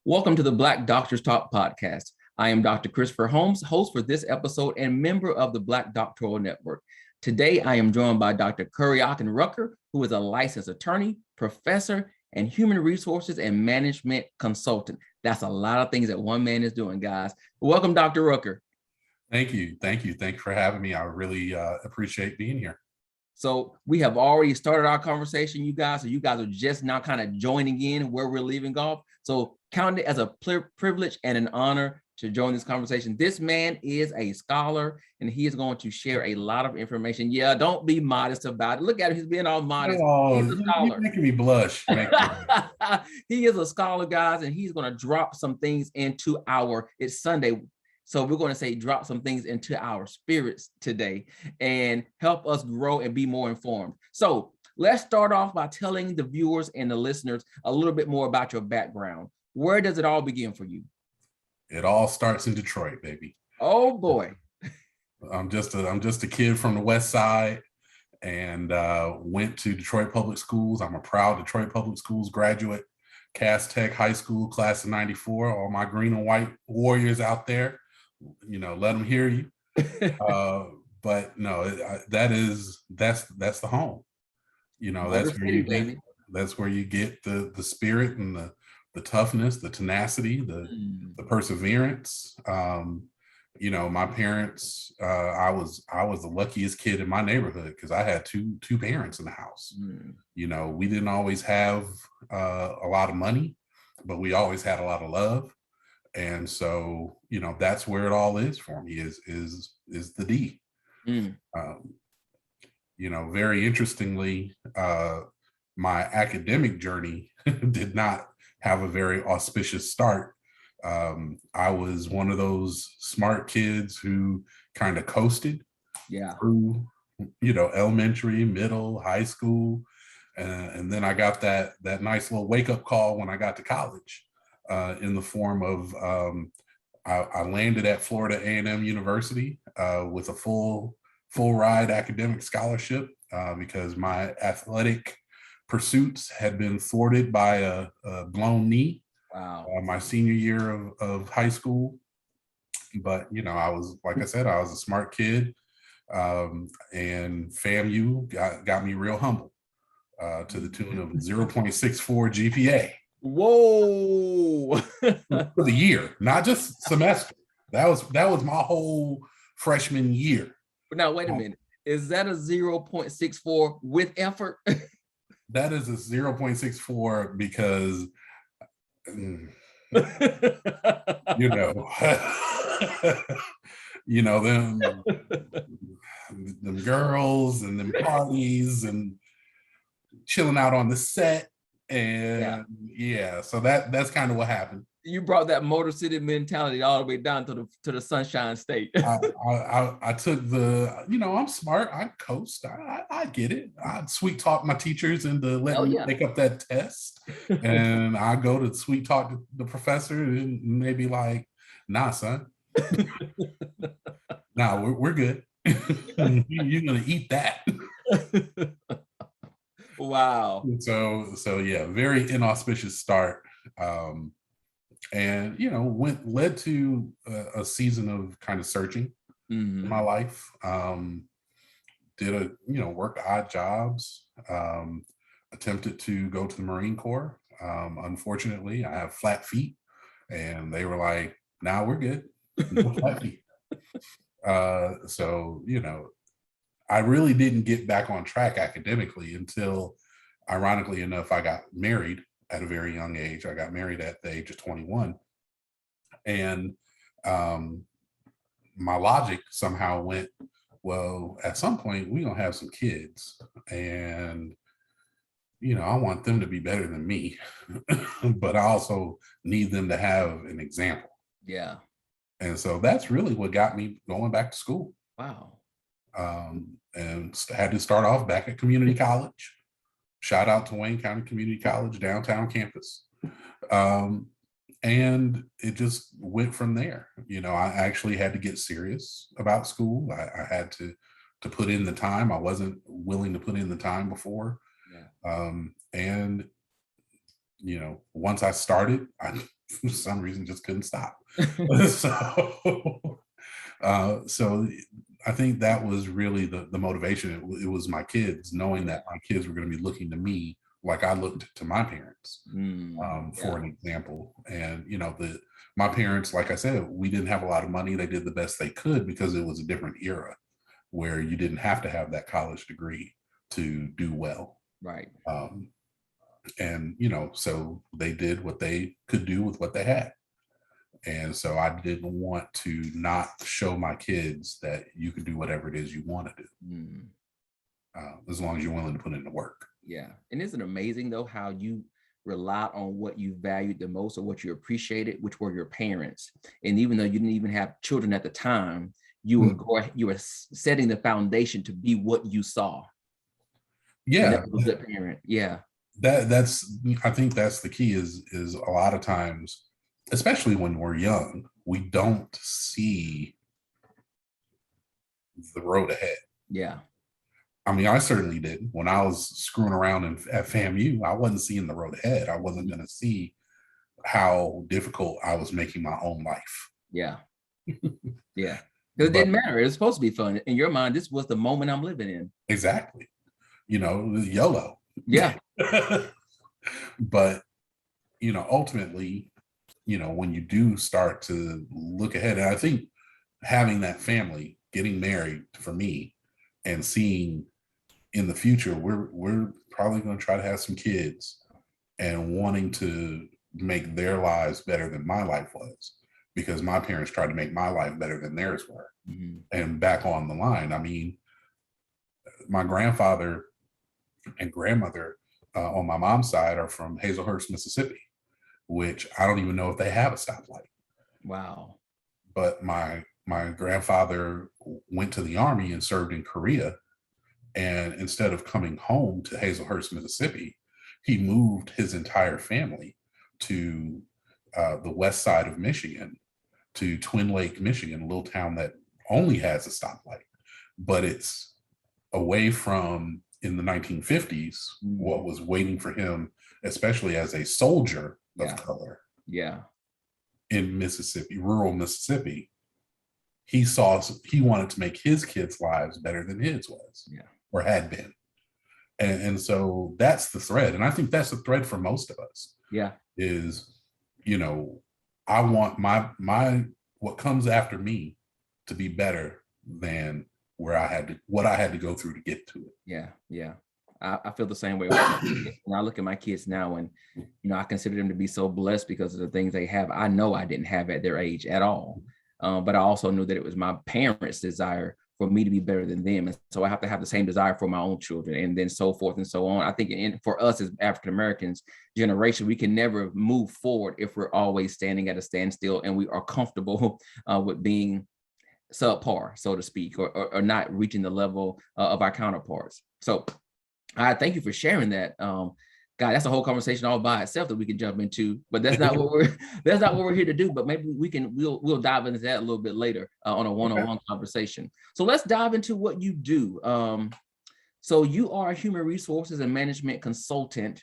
Welcome to the Black Doctors Talk podcast. I am Dr. Christopher Holmes, host for this episode and member of the Black Doctoral Network. Today, I am joined by Dr. Kuryakin Rucker, who is a licensed attorney, professor, and human resources and management consultant. That's a lot of things that one man is doing, guys. Welcome, Dr. Rucker. Thank you. Thank you for having me. I really appreciate being here. So we have already started our conversation, you guys. So you guys are just now kind of joining in where we're leaving off. So count it as a privilege and an honor to join this conversation. This man is a scholar, and he is going to share a lot of information. Yeah, don't be modest about it. Look at him. He's being all modest. Oh, you're making me blush. He is a scholar, guys, and he's going to drop some things into it's Sunday. So we're going to say drop some things into our spirits today and help us grow and be more informed. So let's start off by telling the viewers and the listeners a little bit more about your background. Where does it all begin for you? It all starts in Detroit, baby. Oh boy. I'm just a kid from the West Side and went to Detroit Public Schools. I'm a proud Detroit Public Schools graduate. Cass Tech High School, class of '94. All my green and white warriors out there, you know, let them hear you. But no, that's the home. You know, that's where you get the spirit and the toughness, the tenacity, the perseverance. You know, my parents, I was the luckiest kid in my neighborhood because I had two parents in the house. You know, we didn't always have a lot of money, but we always had a lot of love. And so, you know, that's where it all is for me is the D. You know, very interestingly, my academic journey did not have a very auspicious start. I was one of those smart kids who kind of coasted through, you know, elementary, middle, high school. And then I got that nice little wake up call when I got to college in the form of, I landed at Florida A&M University with a full ride academic scholarship because my athletic pursuits had been thwarted by a blown knee. Wow. My senior year of high school. But, you know, I was, like I said, I was a smart kid. And FAMU got me real humble to the tune of 0.64 GPA. Whoa. For the year, not just semester. That was my whole freshman year. But now, wait a minute. Is that a 0.64 with effort? That is a 0.64 because, you know, you know, them girls and them parties and chilling out on the set. And so that's kind of what happened. You brought that Motor City mentality all the way down to the Sunshine State. I took you know, I'm smart. I coast. I get it. I sweet talk my teachers into letting me make up that test. And I go to sweet talk the professor and they be like, nah, son. Nah, we're good. You're going to eat that. Wow. So yeah, very inauspicious start. And, you know, led to a season of kind of searching in my life. Work odd jobs, attempted to go to the Marine Corps. Unfortunately, I have flat feet and they were like, nah, we're good. No flat feet. So, you know, I really didn't get back on track academically until, ironically enough, I got married at a very young age. I got married at the age of 21. And my logic somehow went, well, at some point, we're going to have some kids. And, you know, I want them to be better than me. But I also need them to have an example. Yeah. And so that's really what got me going back to school. Wow. And had to start off back at community college. Shout out to Wayne County Community College, downtown campus. And it just went from there. You know, I actually had to get serious about school. I had to put in the time. I wasn't willing to put in the time before. And, you know, once I started, for some reason just couldn't stop. So, so I think that was really the motivation. It was my kids, knowing that my kids were going to be looking to me like I looked to my parents, for an example. And my parents, like I said, we didn't have a lot of money. They did the best they could because it was a different era where you didn't have to have that college degree to do well. Right. And so they did what they could do with what they had. And so I didn't want to not show my kids that you can do whatever it is you want to do, as long as you're willing to put in the work. Yeah. And isn't it amazing though how you relied on what you valued the most or what you appreciated, which were your parents? And even though you didn't even have children at the time, you were setting the foundation to be what you saw. Yeah. That was a good parent. Yeah. I think that's the key is a lot of times, especially when we're young, we don't see the road ahead. Yeah. I mean, I certainly did. When I was screwing around at FAMU, I wasn't seeing the road ahead. I wasn't going to see how difficult I was making my own life. Yeah. Yeah. Because it didn't matter. It was supposed to be fun. In your mind, this was the moment I'm living in. Exactly. YOLO. Yeah. But, ultimately, when you do start to look ahead, and I think having that family, getting married for me, and seeing in the future, we're probably going to try to have some kids and wanting to make their lives better than my life was, because my parents tried to make my life better than theirs were. And back on the line, I mean, my grandfather and grandmother on my mom's side are from Hazelhurst, Mississippi, which I don't even know if they have a stoplight. Wow. But my grandfather went to the Army and served in Korea. And instead of coming home to Hazelhurst, Mississippi, he moved his entire family to the west side of Michigan, to Twin Lake, Michigan, a little town that only has a stoplight. But it's away from, in the 1950s, what was waiting for him, especially as a soldier of color. Yeah. In Mississippi, rural Mississippi. He wanted to make his kids' lives better than his was, or had been. And so that's the thread. And I think that's the thread for most of us. Yeah. Is, I want my what comes after me to be better than what I had to go through to get to it. Yeah. Yeah. I feel the same way. When I look at my kids now, and I consider them to be so blessed because of the things they have. I know I didn't have at their age at all, but I also knew that it was my parents' desire for me to be better than them, and so I have to have the same desire for my own children, and then so forth and so on. I think for us as African Americans generation, we can never move forward if we're always standing at a standstill and we are comfortable with being subpar, so to speak, or not reaching the level of our counterparts. So I thank you for sharing that. God, that's a whole conversation all by itself that we can jump into, but that's not what we're here to do. But maybe we'll dive into that a little bit later on a one-on-one conversation. So let's dive into what you do. So you are a human resources and management consultant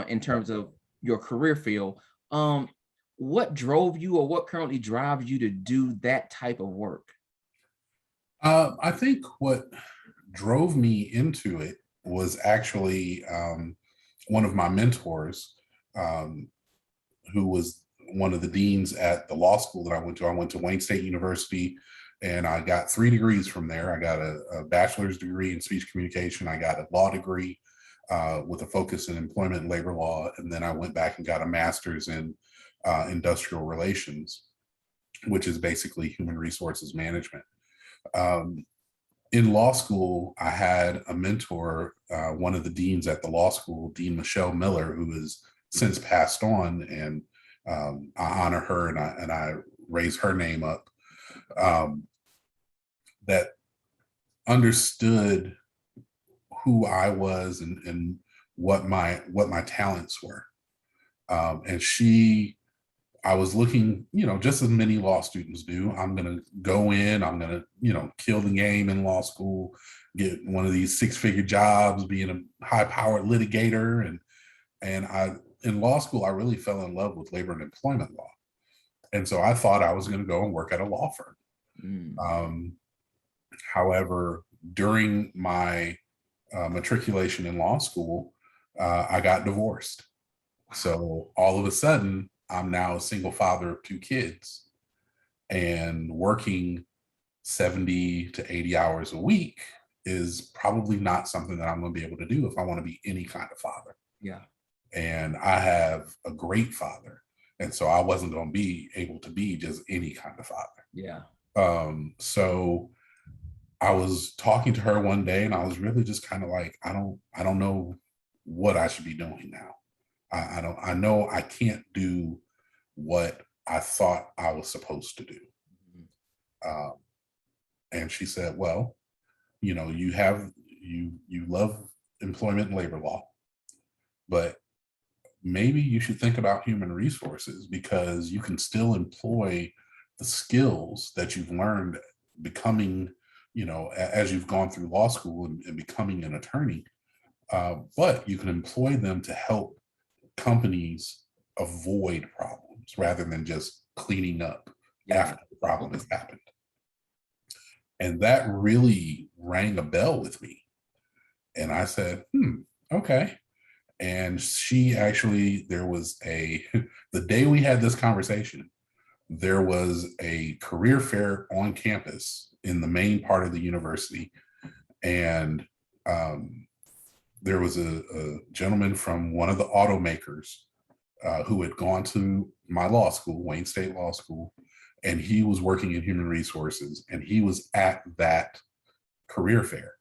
in terms of your career field. What drove you, or what currently drives you to do that type of work? I think what drove me into it was actually one of my mentors, who was one of the deans at the law school that I went to. I went to Wayne State University, and I got 3 degrees from there. I got a bachelor's degree in speech communication. I got a law degree with a focus in employment and labor law. And then I went back and got a master's in industrial relations, which is basically human resources management. In law school, I had a mentor, one of the deans at the law school, Dean Michelle Miller, who has since passed on, and I honor her and I raise her name up, that understood who I was and what my talents were. And I was looking, just as many law students do. I'm going to go in, I'm going to, kill the game in law school, get one of these 6-figure jobs, being a high-powered litigator. And I in law school, I really fell in love with labor and employment law. And so I thought I was going to go and work at a law firm. However, during my matriculation in law school, I got divorced. So all of a sudden, I'm now a single father of 2 kids and working 70 to 80 hours a week is probably not something that I'm going to be able to do if I want to be any kind of father. Yeah. And I have a great father. And so I wasn't going to be able to be just any kind of father. Yeah. So I was talking to her one day and I was really just kind of like, I don't know what I should be doing now. I know I can't do what I thought I was supposed to do. And she said, well, you know, you love employment and labor law, but maybe you should think about human resources, because you can still employ the skills that you've learned becoming, you know, as you've gone through law school and becoming an attorney, but you can employ them to help companies avoid problems rather than just cleaning up after the problem has happened. And that really rang a bell with me. And I said, okay. And she actually, there was the day we had this conversation, there was a career fair on campus in the main part of the university. And there was a gentleman from one of the automakers who had gone to my law school, Wayne State Law School, and he was working in human resources, and he was at that career fair.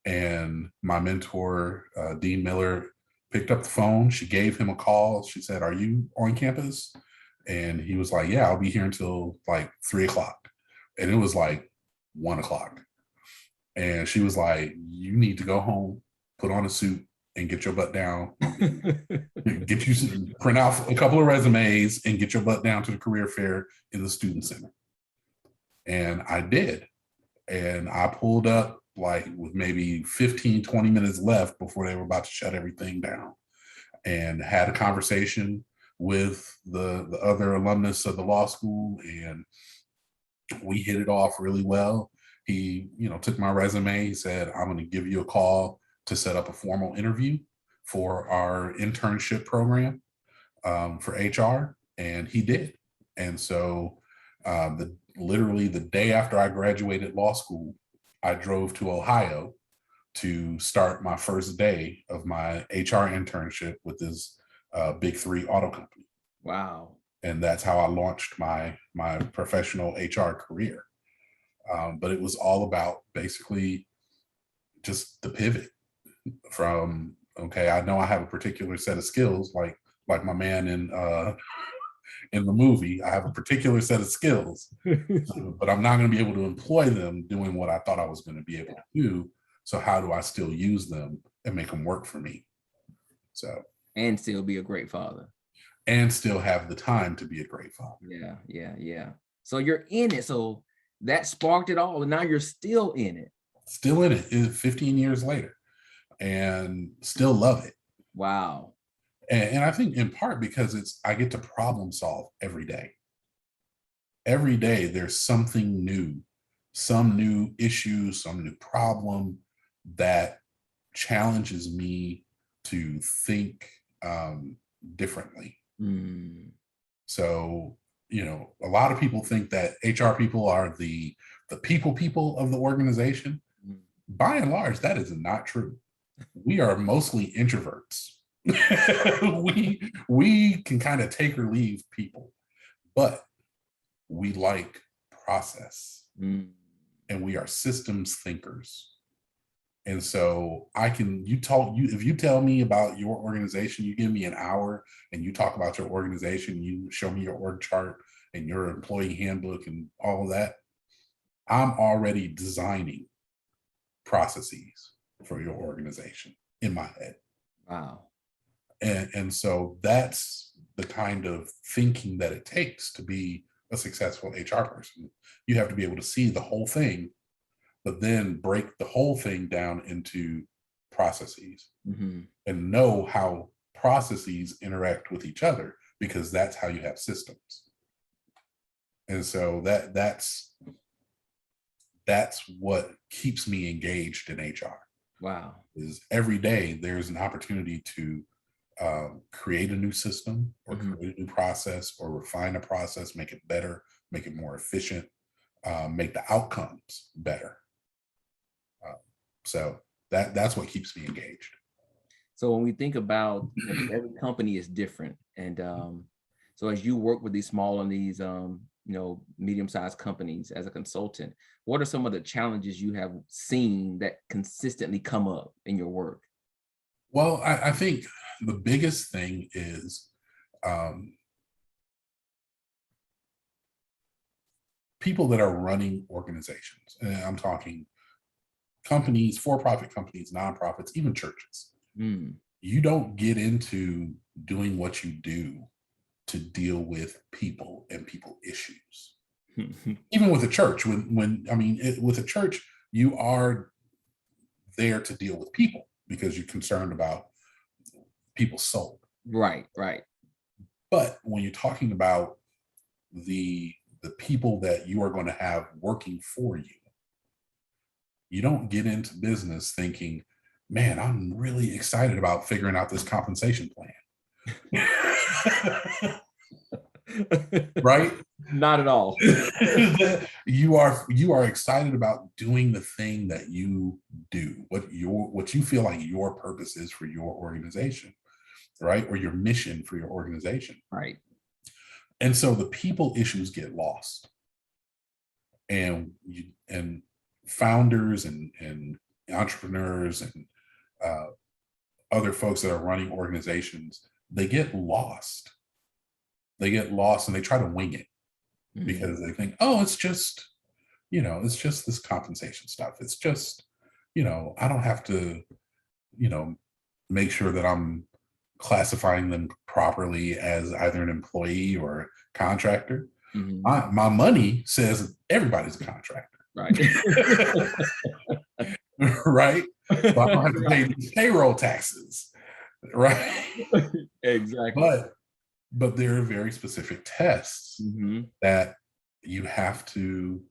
And my mentor, Dean Miller, picked up the phone. She gave him a call. She said, "Are you on campus?" And he was like, "Yeah, I'll be here until like 3:00. And it was like 1:00. And she was like, "You need to go home, put on a suit, and get your butt down. Print out a couple of resumes and get your butt down to the career fair in the student center." And I did. And I pulled up like with maybe 15, 20 minutes left before they were about to shut everything down, and had a conversation with the other alumnus of the law school. And we hit it off really well. He, you know, took my resume. He said, "I'm going to give you a call to set up a formal interview for our internship program for HR." And he did. And so literally the day after I graduated law school, I drove to Ohio to start my first day of my HR internship with this big 3 auto company. Wow. And that's how I launched my professional HR career. But it was all about basically just the pivot from, okay, I know I have a particular set of skills, like my man in the movie, I have a particular set of skills, but I'm not going to be able to employ them doing what I thought I was going to be able to do. So how do I still use them and make them work for me? So, and still be a great father. And still have the time to be a great father. Yeah. So you're in it. So that sparked it all. And now you're still in it. Still in it 15 years later, and still love it. Wow. And I think in part because I get to problem solve every day. Every day there's something new, some new issue, some new problem that challenges me to think differently. So, you know, a lot of people think that HR people are the people of the organization. By and large, that is not true. We are mostly introverts. we can kind of take or leave people, but we like process, and we are systems thinkers. And so if you tell me about your organization, you give me an hour and you talk about your organization, you show me your org chart and your employee handbook and all of that, I'm already designing processes for your organization in my head. Wow. And so that's the kind of thinking that it takes to be a successful HR person. You have to be able to see the whole thing, but then break the whole thing down into processes and know how processes interact with each other, because that's how you have systems. And so that's what keeps me engaged in HR. Wow. Is every day there's an opportunity to create a new system, or create a new process, or refine a process, make it better, make it more efficient, make the outcomes better. So that's what keeps me engaged. So when we think about every company is different, and so as you work with these small and these medium-sized companies as a consultant, what are some of the challenges you have seen that consistently come up in your work? Well, I think the biggest thing is people that are running organizations. And I'm talking companies, for-profit companies, nonprofits, even churches. You don't get into doing what you do to deal with people and people issues. Even with a church, with a church, you are there to deal with people because you're concerned about people's soul. Right. But when you're talking about the people that you are going to have working for you, you don't get into business thinking, man, I'm really excited about figuring out this compensation plan. Right? Not at all. You are excited about doing the thing that you do, what you feel like your purpose is for your organization, right? Or your mission for your organization. Right. And so the people issues get lost. And founders and entrepreneurs and other folks that are running organizations, they get lost. They get lost and they try to wing it because they think, oh, it's just this compensation stuff. It's just, I don't have to, make sure that I'm classifying them properly as either an employee or a contractor. My money says everybody's a contractor. Right. Right? So I don't have to pay these payroll taxes. Right? Exactly. But there are very specific tests that you have to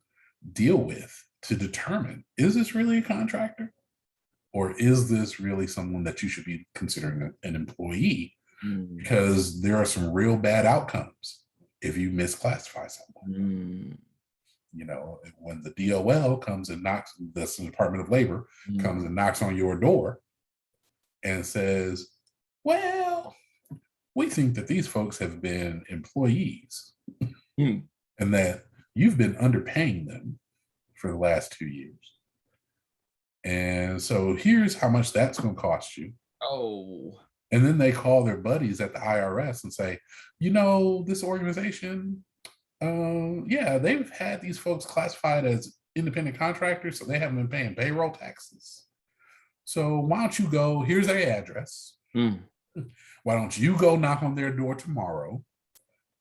deal with to determine, is this really a contractor? Or is this really someone that you should be considering an employee? Because there are some real bad outcomes if you misclassify someone. When the DOL comes and knocks, that's the Department of Labor, comes and knocks on your door and says, well, we think that these folks have been employees and that you've been underpaying them for the last 2 years. And so here's how much that's going to cost you. Oh. And then they call their buddies at the IRS and say, this organization, they've had these folks classified as independent contractors, so they haven't been paying payroll taxes. So why don't you go, here's their address. Why don't you go knock on their door tomorrow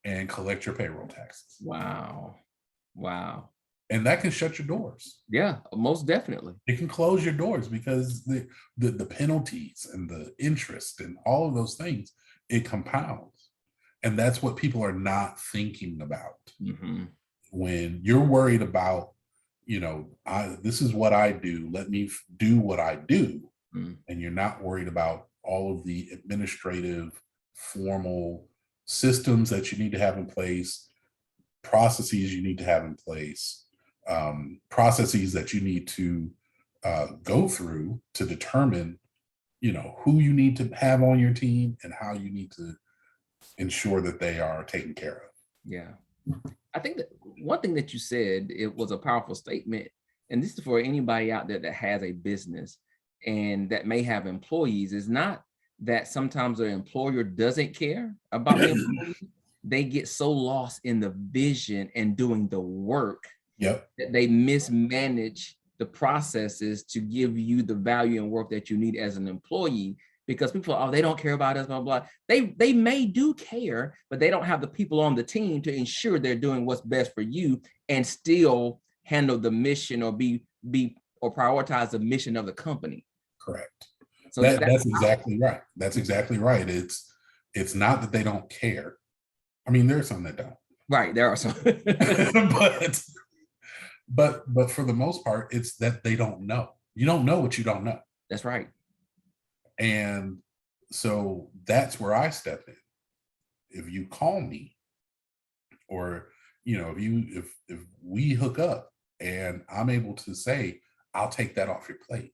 and collect your payroll taxes? Wow. And that can shut your doors. Yeah, most definitely. It can close your doors because the penalties and the interest and all of those things, it compounds. And that's what people are not thinking about. When you're worried about, this is what I do, let me do what I do. And you're not worried about all of the administrative, formal systems that you need to have in place, processes you need to have in place, processes that you need to go through to determine, who you need to have on your team and how you need to ensure that they are taken care of. Yeah. I think that one thing that you said, it was a powerful statement, and this is for anybody out there that has a business and that may have employees, is not that sometimes their employer doesn't care about the employees. They get so lost in the vision and doing the work that they mismanage the processes to give you the value and work that you need as an employee, because people, they don't care about us, blah, blah. They may do care, but they don't have the people on the team to ensure they're doing what's best for you and still handle the mission or be or prioritize the mission of the company. Correct. So That's exactly right. That's exactly right. It's not that they don't care. I mean, there's some that don't. Right, there are some. but for the most part, it's that they don't know. You don't know what you don't know. That's right. And so that's where I step in. If you call me, or if we hook up and I'm able to say, I'll take that off your plate.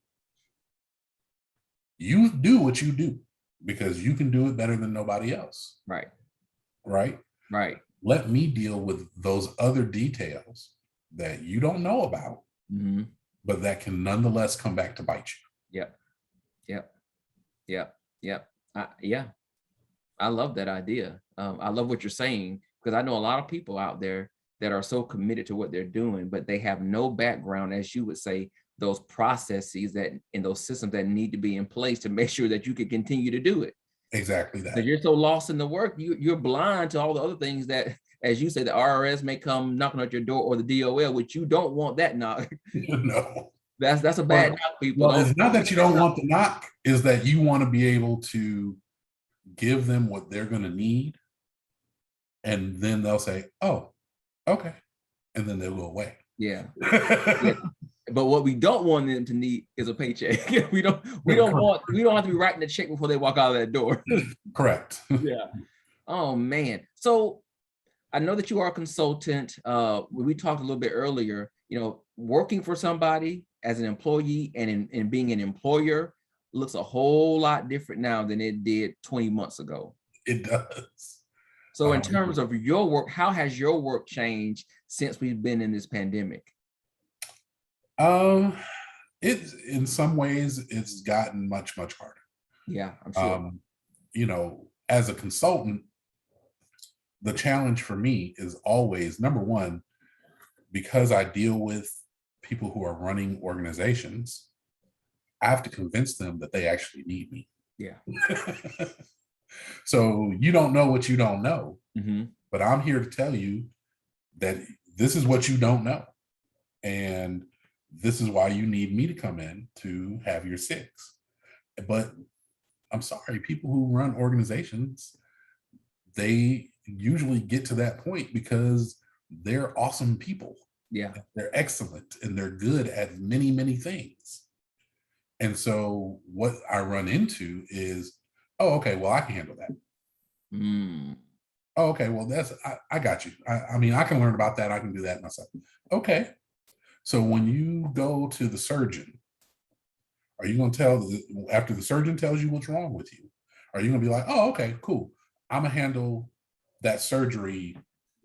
You do what you do because you can do it better than nobody else. Right. Right. Right. Let me deal with those other details that you don't know about, but that can nonetheless come back to bite you. Yep. Yeah. I love that idea. I love what you're saying, because I know a lot of people out there that are so committed to what they're doing, but they have no background, as you would say, those processes that and those systems that need to be in place to make sure that you can continue to do it. Exactly that. You're so lost in the work, you're blind to all the other things that, as you say, the IRS may come knocking at your door, or the DOL, which you don't want that knock. No. That's a bad knock, people. Well, it's not that you don't want the knock, is that you want to be able to give them what they're going to need. And then they'll say, oh, okay. And then they'll go away. Yeah. But what we don't want them to need is a paycheck. we don't have to be writing the check before they walk out of that door. Correct. Yeah. Oh man. So I know that you are a consultant. We talked a little bit earlier, working for somebody as an employee and in being an employer looks a whole lot different now than it did 20 months ago. It does. So in terms of your work, how has your work changed since we've been in this pandemic? It's in some ways it's gotten much, much harder. Yeah, I'm sure. As a consultant, the challenge for me is always, number one, because I deal with people who are running organizations, I have to convince them that they actually need me. Yeah. So you don't know what you don't know, but I'm here to tell you that this is what you don't know. And this is why you need me to come in to have your six. But I'm sorry, people who run organizations, they usually get to that point because they're awesome people. Yeah. They're excellent and they're good at many, many things. And so what I run into is, oh, okay, well, I can handle that. Oh, okay, well, I got you. I mean, I can learn about that. I can do that myself. Okay. So when you go to the surgeon, are you going to after the surgeon tells you what's wrong with you, are you going to be like, oh, okay, cool. I'm going to handle that surgery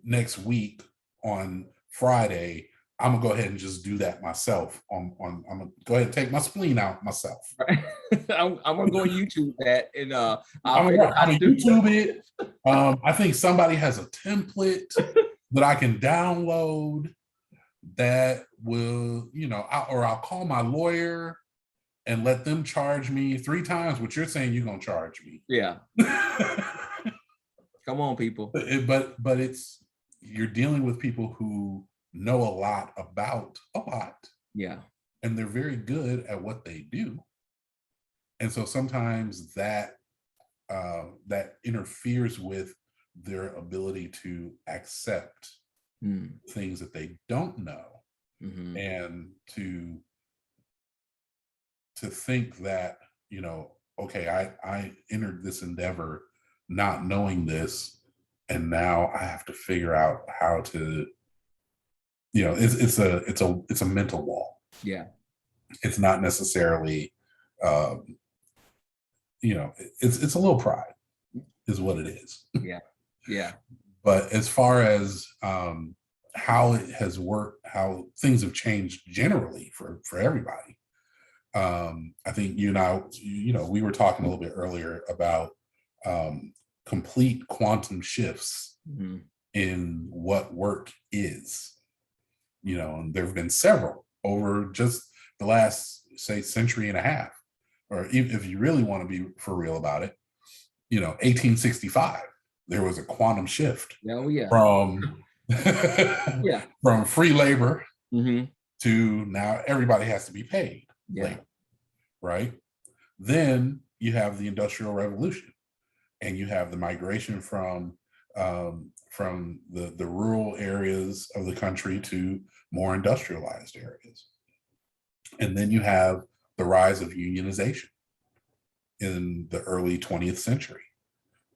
next week on Friday. I'm going to go ahead and just do that myself. I'm going to go ahead and take my spleen out myself. I'm going to go YouTube that and I'm going to YouTube it. I think somebody has a template that I can download that will, or I'll call my lawyer and let them charge me 3 times what you're saying you're going to charge me. Yeah. Come on, people. But you're dealing with people who know a lot about a lot. Yeah. And they're very good at what they do. And so sometimes that interferes with their ability to accept things that they don't know, and to think that, okay, I entered this endeavor not knowing this, and now I have to figure out how to, it's a mental wall. Yeah. It's not necessarily, it's a little pride is what it is. Yeah. Yeah. But as far as how it has worked, how things have changed generally for everybody, I think you and I, we were talking a little bit earlier about complete quantum shifts in what work is. And there have been several over just the last, say, century and a half, or even if you really want to be for real about it, 1865, there was a quantum shift from from free labor to now everybody has to be paid labor, right? Then you have the Industrial Revolution, and you have the migration from the rural areas of the country to more industrialized areas. And then you have the rise of unionization in the early 20th century.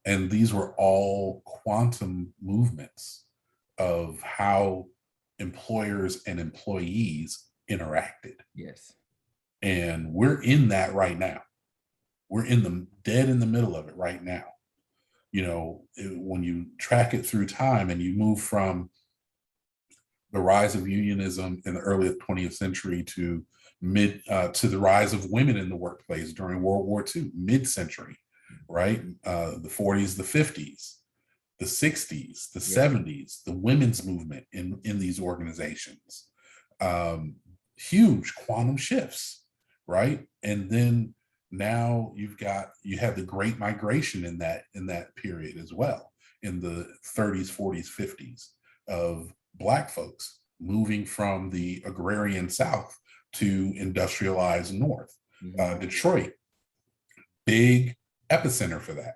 And these were all quantum movements of how employers and employees interacted. Yes. And we're in that right now. We're dead in the middle of it right now. When you track it through time and you move from the rise of unionism in the early 20th century to the rise of women in the workplace during World War II, mid-century, right? The 40s, the 50s, the 60s, the 70s, the women's movement in these organizations, huge quantum shifts, right? And then now you have the Great Migration in that period as well, in the 30s, 40s, 50s, of Black folks moving from the agrarian South to industrialized North. Detroit, big epicenter for that,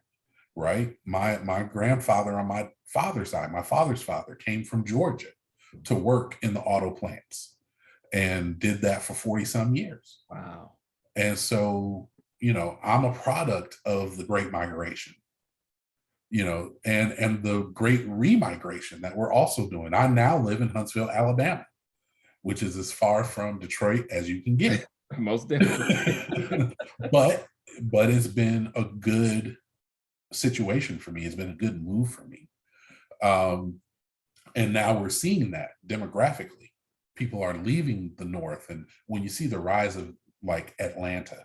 right? My grandfather on my father's side, my father's father, came from Georgia to work in the auto plants and did that for 40 some years. Wow. And so, I'm a product of the Great Migration, and the Great Remigration that we're also doing. I now live in Huntsville, Alabama, which is as far from Detroit as you can get. Most definitely. but it's been a good situation for me. It's been a good move for me. And now we're seeing that demographically. People are leaving the North. And when you see the rise of like Atlanta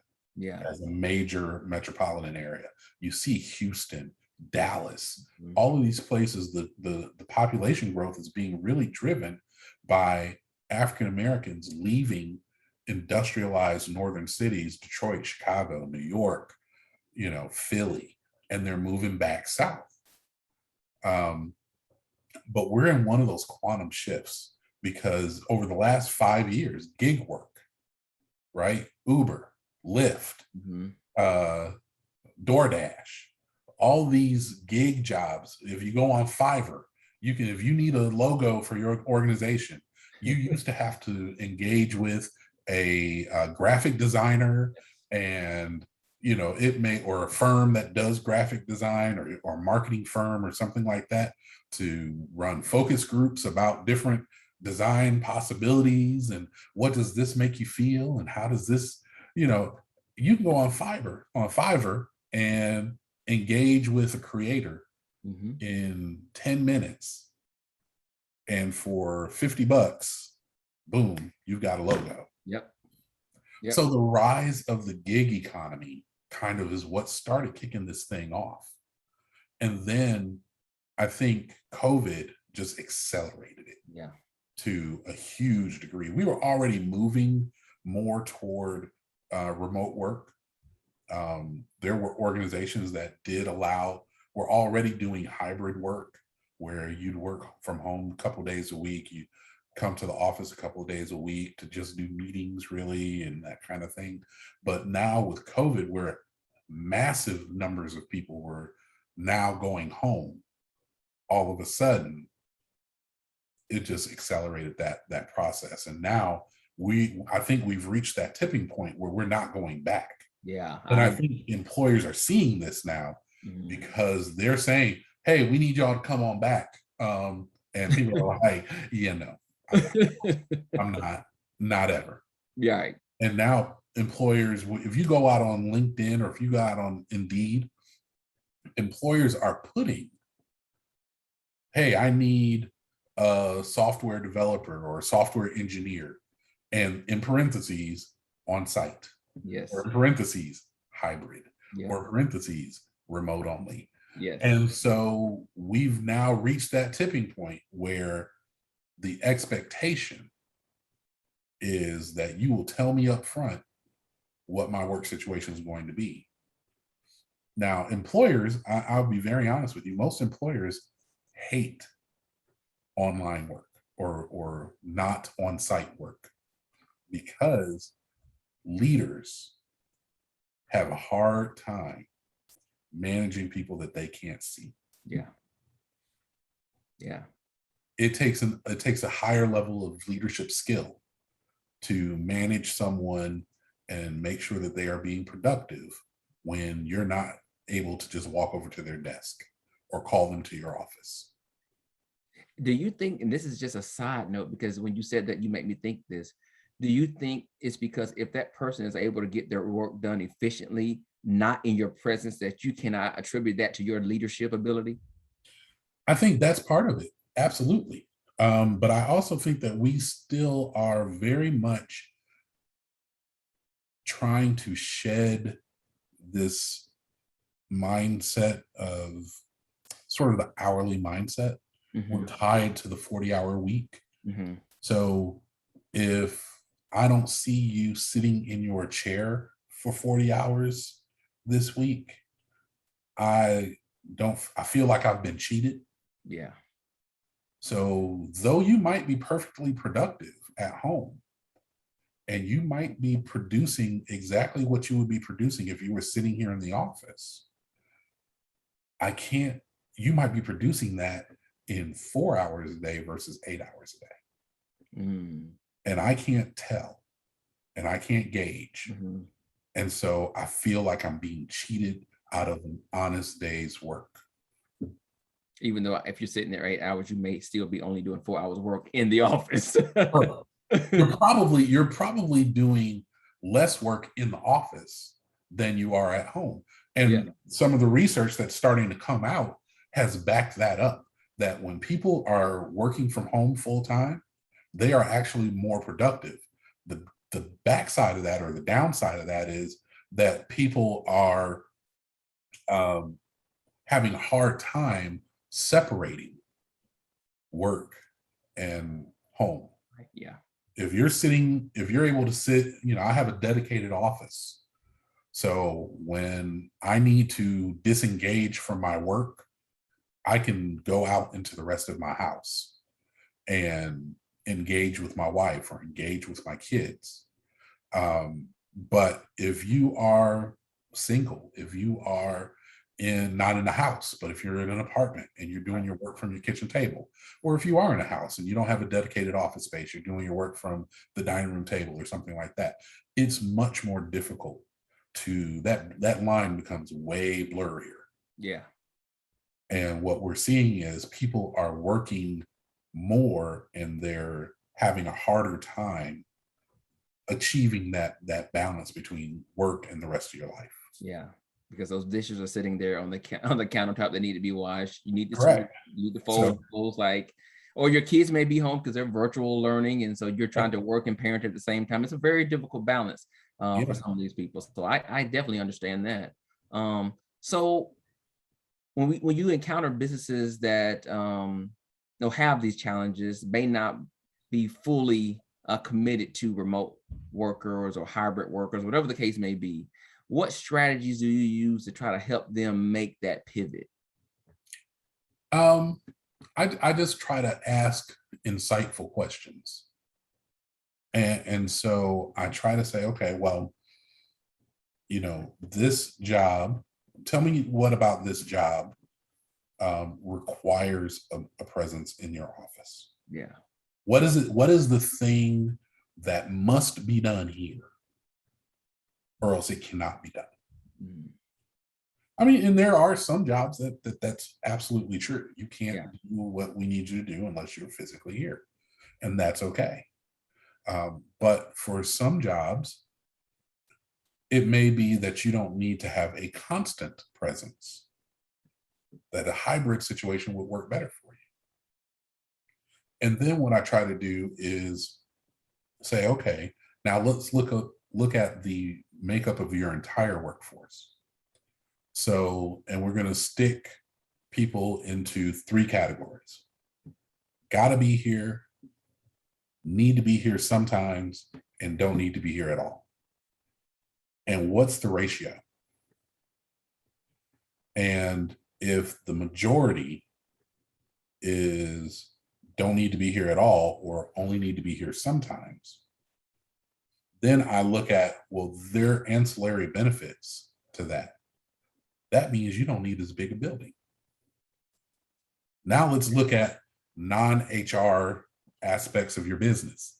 as a major metropolitan area, you see Houston, Dallas, all of these places, the population growth is being really driven by African Americans leaving industrialized northern cities, Detroit, Chicago, New York, Philly, and they're moving back south. But we're in one of those quantum shifts because over the last 5 years, gig work, right? Uber, Lyft, DoorDash, all these gig jobs. If you go on Fiverr, if you need a logo for your organization, you used to have to engage with a graphic designer and or a firm that does graphic design or marketing firm or something like that to run focus groups about different design possibilities and what does this make you feel and how does this, you can go on Fiverr and engage with a creator in 10 minutes. And for $50, boom, you've got a logo. Yep. So the rise of the gig economy kind of is what started kicking this thing off. And then I think COVID just accelerated it to a huge degree. We were already moving more toward remote work. There were organizations that were already doing hybrid work where you'd work from home a couple of days a week. You come to the office a couple of days a week to just do meetings really and that kind of thing. But now with COVID, where massive numbers of people were now going home, all of a sudden, it just accelerated that process. And now I think we've reached that tipping point where we're not going back. Yeah. And I think employers are seeing this now because they're saying, hey, we need y'all to come on back. And people are like, no, I'm not ever. Yeah. And now employers, if you go out on LinkedIn or if you go out on Indeed, employers are putting, hey, I need a software developer or a software engineer, and in parentheses, on site. Yes. Or in parentheses, hybrid. Or parentheses, remote only. Yes. And so we've now reached that tipping point where the expectation is that you will tell me up front what my work situation is going to be. Now, employers, I'll be very honest with you, most employers hate online work or not on-site work because leaders have a hard time managing people that they can't see. Yeah. Yeah. It takes a higher level of leadership skill to manage someone and make sure that they are being productive when you're not able to just walk over to their desk or call them to your office. Do you think, and this is just a side note, because when you said that, you make me think this, do you think it's because if that person is able to get their work done efficiently, not in your presence, that you cannot attribute that to your leadership ability? I think that's part of it. Absolutely. But I also think that we still are very much trying to shed this mindset of sort of the hourly mindset. We're tied to the 40-hour week. So if I don't see you sitting in your chair for 40 hours this week, I feel like I've been cheated. Yeah. So though you might be perfectly productive at home, and you might be producing exactly what you would be producing if you were sitting here in the office, you might be producing that in 4 hours a day versus 8 hours a day. And I can't tell, and I can't gauge. And so I feel like I'm being cheated out of an honest day's work. Even though if you're sitting there 8 hours, you may still be only doing 4 hours work in the office. You're probably doing less work in the office than you are at home. And some of the research that's starting to come out has backed that up, that when people are working from home full time, they are actually more productive. The backside of that, or the downside of that, is that people are having a hard time separating work and home. Yeah. If you're able to sit, I have a dedicated office. So when I need to disengage from my work, I can go out into the rest of my house and engage with my wife or engage with my kids. But if you are single, if you are not in a house, but if you're in an apartment and you're doing your work from your kitchen table, or if you are in a house and you don't have a dedicated office space, you're doing your work from the dining room table or something like that, it's much more difficult that line becomes way blurrier. Yeah. And what we're seeing is people are working more and they're having a harder time achieving that balance between work and the rest of your life. Yeah. Because those dishes are sitting there on the countertop that need to be washed. You need to fold those, or your kids may be home because they're virtual learning, and so you're trying to work and parent at the same time. It's a very difficult balance for some of these people. So I definitely understand that. So when you encounter businesses that have these challenges, may not be fully committed to remote workers or hybrid workers, whatever the case may be, what strategies do you use to try to help them make that pivot? I just try to ask insightful questions. And so I try to say, okay, well, this job, tell me what about this job requires a presence in your office? Yeah. What is the thing that must be done here, or else it cannot be done? I mean, and there are some jobs that's absolutely true. You can't do what we need you to do unless you're physically here, and that's okay. But for some jobs, it may be that you don't need to have a constant presence, that a hybrid situation would work better for you. And then what I try to do is say, okay, now let's look at the makeup of your entire workforce. So, and we're going to stick people into 3 categories. Got to be here, need to be here sometimes, and don't need to be here at all. And what's the ratio? And if the majority is don't need to be here at all or only need to be here sometimes, then I look at, well, their ancillary benefits to that. That means you don't need as big a building. Now let's look at non-HR aspects of your business.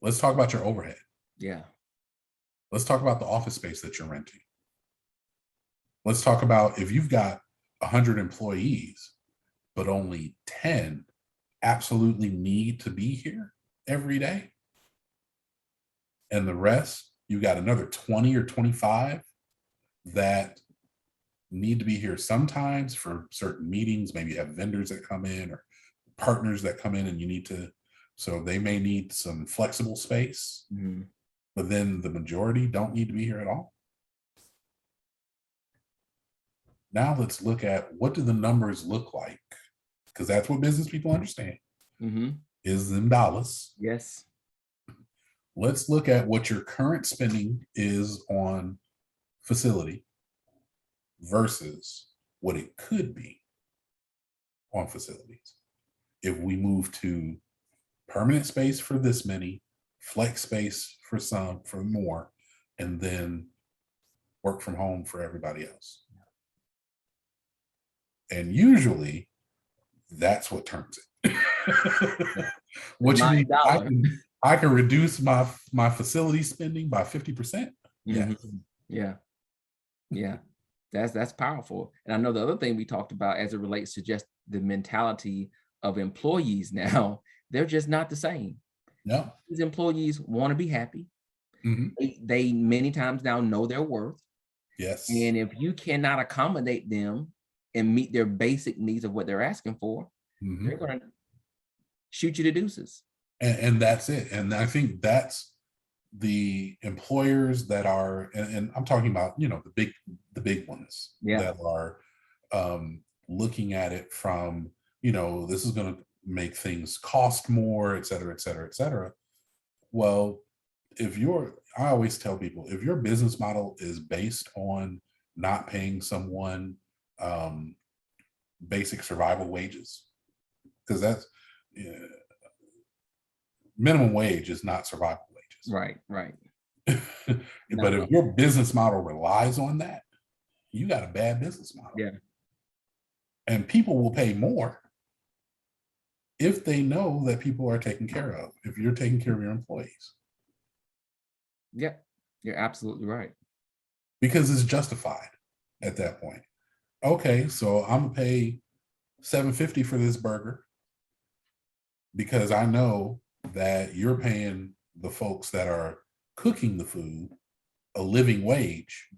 Let's talk about your overhead. Yeah. Let's talk about the office space that you're renting. Let's talk about if you've got 100 employees, but only 10 absolutely need to be here every day. And the rest, you got another 20 or 25 that need to be here sometimes for certain meetings. Maybe you have vendors that come in or partners that come in and you need to, so they may need some flexible space, but then the majority don't need to be here at all. Now let's look at what do the numbers look like? Because that's what business people understand. Is them dollars. Yes. Let's look at what your current spending is on facility versus what it could be on facilities. If we move to permanent space for this many, flex space for some, for more, and then work from home for everybody else. And usually that's what turns it. What you mean? I can reduce my facility spending by 50%. Yeah. Yeah. That's powerful. And I know the other thing we talked about as it relates to just the mentality of employees now, they're just not the same. No. These employees want to be happy. They many times now know their worth. Yes. And if you cannot accommodate them and meet their basic needs of what they're asking for, they're going to shoot you to deuces. And that's it. And I think that's the employers that are, and I'm talking about, the big ones that are looking at it from, this is going to make things cost more, et cetera, et cetera, et cetera. Well, I always tell people, if your business model is based on not paying someone basic survival wages, because that's minimum wage is not survival wages. Right. But if your business model relies on that, you got a bad business model. Yeah. And people will pay more if they know that people are taken care of, if you're taking care of your employees. Yeah, you're absolutely right. Because it's justified at that point. Okay, so I'm gonna pay $7.50 for this burger because I know that you're paying the folks that are cooking the food a living wage.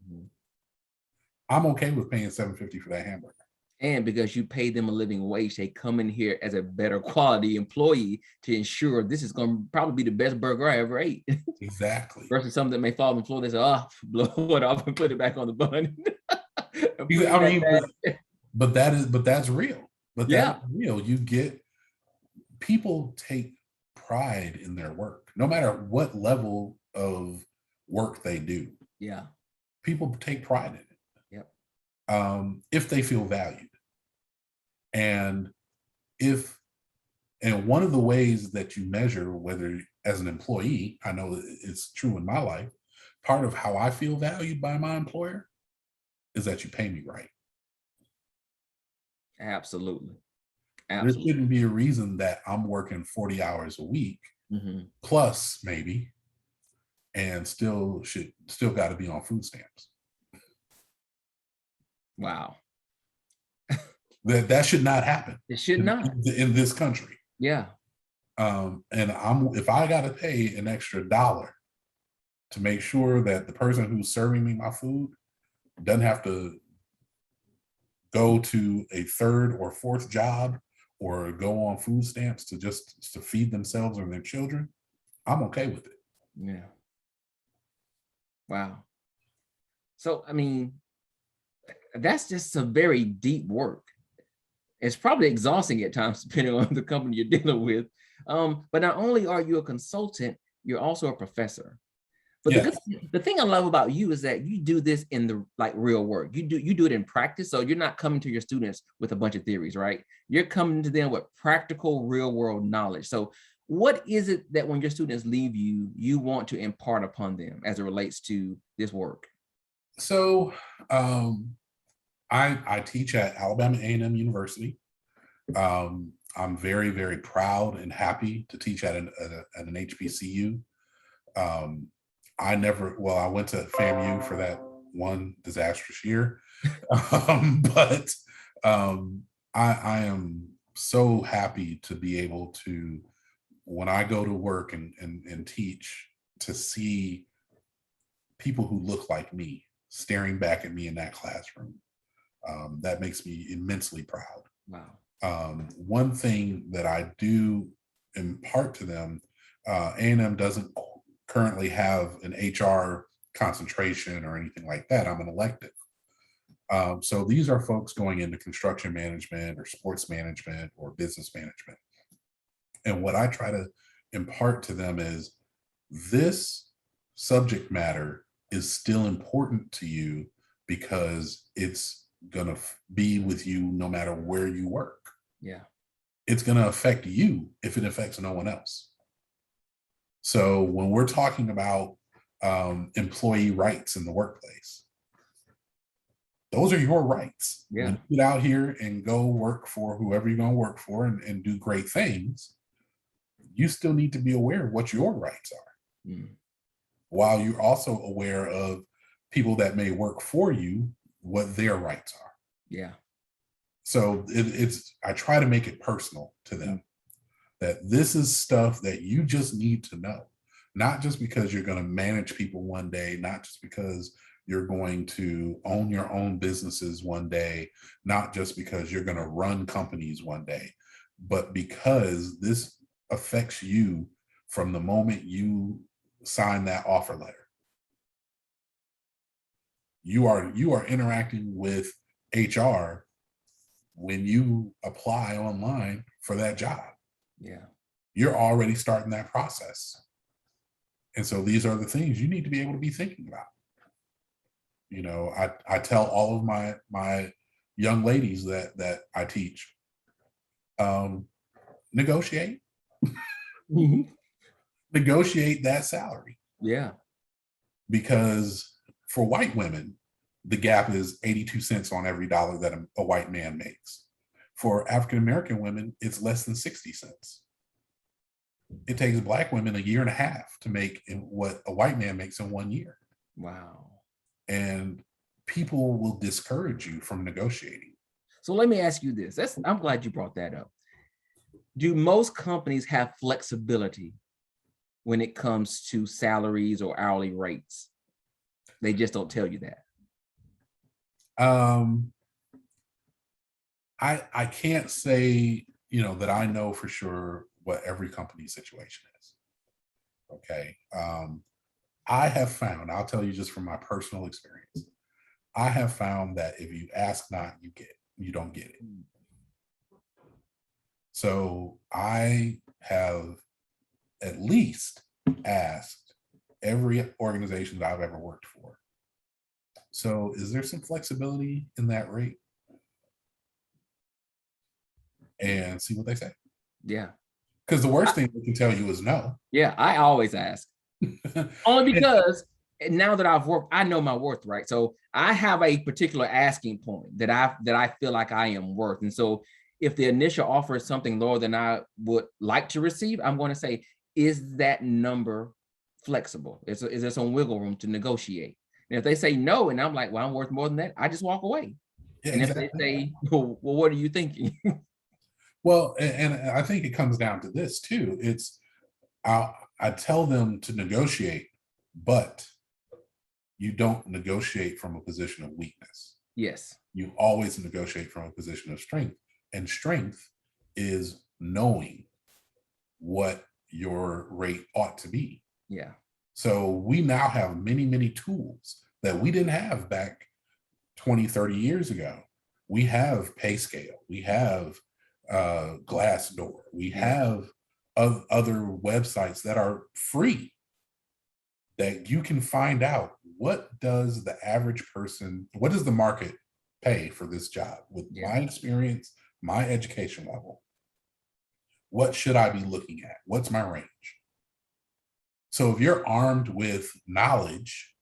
I'm okay with paying $7.50 for that hamburger. And because you pay them a living wage, they come in here as a better quality employee to ensure this is going to probably be the best burger I ever ate. Exactly. Versus something that may fall on the floor, they say, oh, blow it off and put it back on the bun. But that's real. But yeah, that's real. People take pride in their work, no matter what level of work they do. Yeah. People take pride in it. Yep. If they feel valued. And one of the ways that you measure whether as an employee, I know it's true in my life, part of how I feel valued by my employer is that you pay me right. Absolutely. There shouldn't be a reason that I'm working 40 hours a week plus maybe, and still got to be on food stamps. Wow. That should not happen. It should not in this country. Yeah. And if I got to pay an extra $1 to make sure that the person who's serving me my food doesn't have to go to a third or fourth job or go on food stamps to feed themselves or their children, I'm okay with it. Yeah. Wow. So, I mean, that's just some very deep work. It's probably exhausting at times, depending on the company you're dealing with. But not only are you a consultant, you're also a professor. But the thing I love about you is that you do this in the real work. You do it in practice. So you're not coming to your students with a bunch of theories, right? You're coming to them with practical, real world knowledge. So what is it that when your students leave you, you want to impart upon them as it relates to this work? So I teach at Alabama A&M University. I'm very, very proud and happy to teach at an HBCU. I went to FAMU for that one disastrous year. But I am so happy to be able to, when I go to work and teach, to see people who look like me staring back at me in that classroom. That makes me immensely proud. Wow. One thing that I do impart to them, A&M doesn't currently have an HR concentration or anything like that. I'm an elective. So these are folks going into construction management or sports management or business management. And what I try to impart to them is this subject matter is still important to you because it's going to be with you no matter where you work. Yeah. It's going to affect you if it affects no one else. So when we're talking about employee rights in the workplace, those are your rights. Yeah. When you get out here and go work for whoever you're going to work for and do great things, you still need to be aware of what your rights are. While you're also aware of people that may work for you, what their rights are. Yeah. So I try to make it personal to them that this is stuff that you just need to know, not just because you're going to manage people one day, not just because you're going to own your own businesses one day, not just because you're going to run companies one day, but because this affects you from the moment you sign that offer letter. You are interacting with HR when you apply online for that job. Yeah. You're already starting that process. And so these are the things you need to be able to be thinking about. You know, I tell all of my young ladies that I teach, negotiate. Negotiate that salary. Yeah. Because for white women, the gap is 82 cents on every dollar that a white man makes. For African-American women, it's less than 60 cents. It takes Black women a year and a half to make what a white man makes in 1 year. Wow. And people will discourage you from negotiating. So let me ask you this. I'm glad you brought that up. Do most companies have flexibility when it comes to salaries or hourly rates? They just don't tell you that. I can't say, that I know for sure what every company's situation is. Okay. I have found, I'll tell you just from my personal experience, I have found that if you ask not, you don't get it. So I have at least asked every organization that I've ever worked for. So is there some flexibility in that rate? And see what they say. Yeah. Because the worst thing they can tell you is no. Yeah, I always ask. Only because now that I've worked, I know my worth, right? So I have a particular asking point that I feel like I am worth. And so if the initial offer is something lower than I would like to receive, I'm going to say, is that number flexible? Is there some wiggle room to negotiate? And if they say no, and I'm like, well, I'm worth more than that, I just walk away. Yeah, and exactly. If they say, well, what are you thinking? Well, and I think it comes down to this too. It's I tell them to negotiate, but you don't negotiate from a position of weakness. Yes. You always negotiate from a position of strength. And strength is knowing what your rate ought to be. Yeah. So we now have many, many tools that we didn't have back 20, 30 years ago. We have PayScale. We have Glassdoor. We have other websites that are free that you can find out what does the average person, what does the market pay for this job with my experience, my education level. What should I be looking at? What's my range? So if you're armed with knowledge